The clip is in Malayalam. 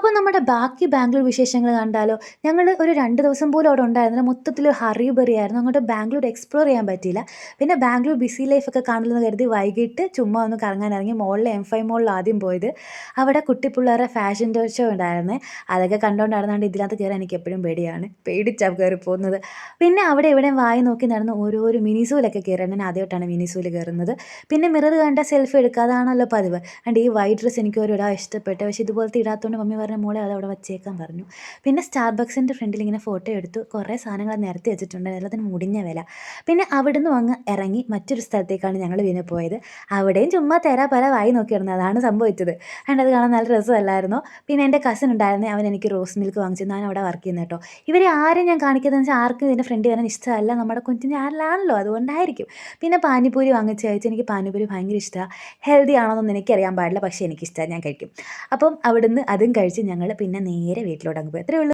അപ്പോൾ നമ്മുടെ ബാക്കി ബാംഗ്ലൂർ വിശേഷങ്ങൾ കണ്ടാലോ? ഞങ്ങൾ ഒരു 2 ദിവസം പോലും അവിടെ ഉണ്ടായിരുന്നില്ല. മൊത്തത്തിൽ ഹറി ബറി ആയിരുന്നു. അങ്ങോട്ട് ബാംഗ്ലൂർ എക്സ്പ്ലോർ ചെയ്യാൻ പറ്റിയില്ല. പിന്നെ ബാംഗ്ലൂർ ബിസി ലൈഫൊക്കെ കാണണമെന്ന് കരുതി വൈകിട്ട് ചുമ്മാ ഒന്ന് കറങ്ങാൻ ഇറങ്ങി. മോളിലെ M5 മോളിൽ ആദ്യം പോയത്. അവിടെ കുട്ടി പിള്ളേരുടെ ഫാഷൻ ഷോ ഉണ്ടായിരുന്നേ. അതൊക്കെ കണ്ടുകൊണ്ടായിരുന്നാണ്ട് ഇതിനകത്ത് കയറാൻ എനിക്ക് എപ്പോഴും പേടിയാണ്. പേടിച്ചാ കയറി പോകുന്നത്. പിന്നെ അവിടെ ഇവിടെയും വായി നോക്കി നടന്ന് ഓരോരോ മിനി സൂവിലൊക്കെ കയറിയാണ്. ഞാൻ ആദ്യമായിട്ടാണ് മിനി സൂവിൽ കയറുന്നത്. പിന്നെ മിറർ കണ്ട സെൽഫി എടുക്കുക അതാണല്ലോ പതിവ്. ആൻഡ് ഈ വൈറ്റ് ഡ്രസ്സ് എനിക്ക് ഒരു ഇടാൻ ഇഷ്ടപ്പെട്ടു. പക്ഷേ ഇതുപോലത്തെ ഇടാത്തതുകൊണ്ട് മമ്മി പറഞ്ഞ മോളെ അത് അവിടെ വച്ചേക്കാൻ പറഞ്ഞു. പിന്നെ സ്റ്റാർബക്സിൻ്റെ ഫ്രണ്ടിൽ ഇങ്ങനെ ഫോട്ടോ എടുത്തു. കുറേ സാധനങ്ങൾ നിരത്തി വെച്ചിട്ടുണ്ട്. എല്ലാത്തിനും മുടിഞ്ഞ വില. പിന്നെ അവിടുന്ന് അങ്ങ് ഇറങ്ങി മറ്റൊരു സ്ഥലത്തേക്കാണ് ഞങ്ങൾ പിന്നെ പോയത്. അവിടെയും ചുമ്മാ തെരാ പര വായി നോക്കിയിടുന്നത്. അതാണ് സംഭവിച്ചത്. ആൻഡ് അത് കാണാൻ നല്ല രസമല്ലായിരുന്നോ? പിന്നെ എൻ്റെ കസിൻ ഉണ്ടായിരുന്നേ. അവൻ എനിക്ക് റോസ് മിൽക്ക് വാങ്ങിച്ചു. ഞാൻ അവിടെ വർക്ക് ചെയ്യുന്നത് കേട്ടോ. ഇവരെ ആരും ഞാൻ കാണിക്കുന്നതെന്ന് വെച്ചാൽ ആർക്കും ഇതിൻ്റെ ഫ്രണ്ട് വരാൻ ഇഷ്ടമല്ല. നമ്മുടെ കുഞ്ഞിൻ്റെ ആരിലാണല്ലോ, അതുകൊണ്ടായിരിക്കും. പിന്നെ പാനിപ്പൂരി വാങ്ങിച്ച് കഴിച്ചു. എനിക്ക് പാനിപ്പൂരി ഭയങ്കര ഇഷ്ടമാണ്. ഹെൽത്തി ആണോന്നൊന്നും എനിക്കറിയാൻ പാടില്ല. പക്ഷേ എനിക്കിഷ്ടമാണ്, ഞാൻ കഴിക്കും. അപ്പം അവിടുന്ന് അതും കഴിച്ച് ഞങ്ങൾ പിന്നെ നേരെ വീട്ടിലോട്ട് അങ്ങ് പോയി. അത്രയേ ഉള്ളൂ.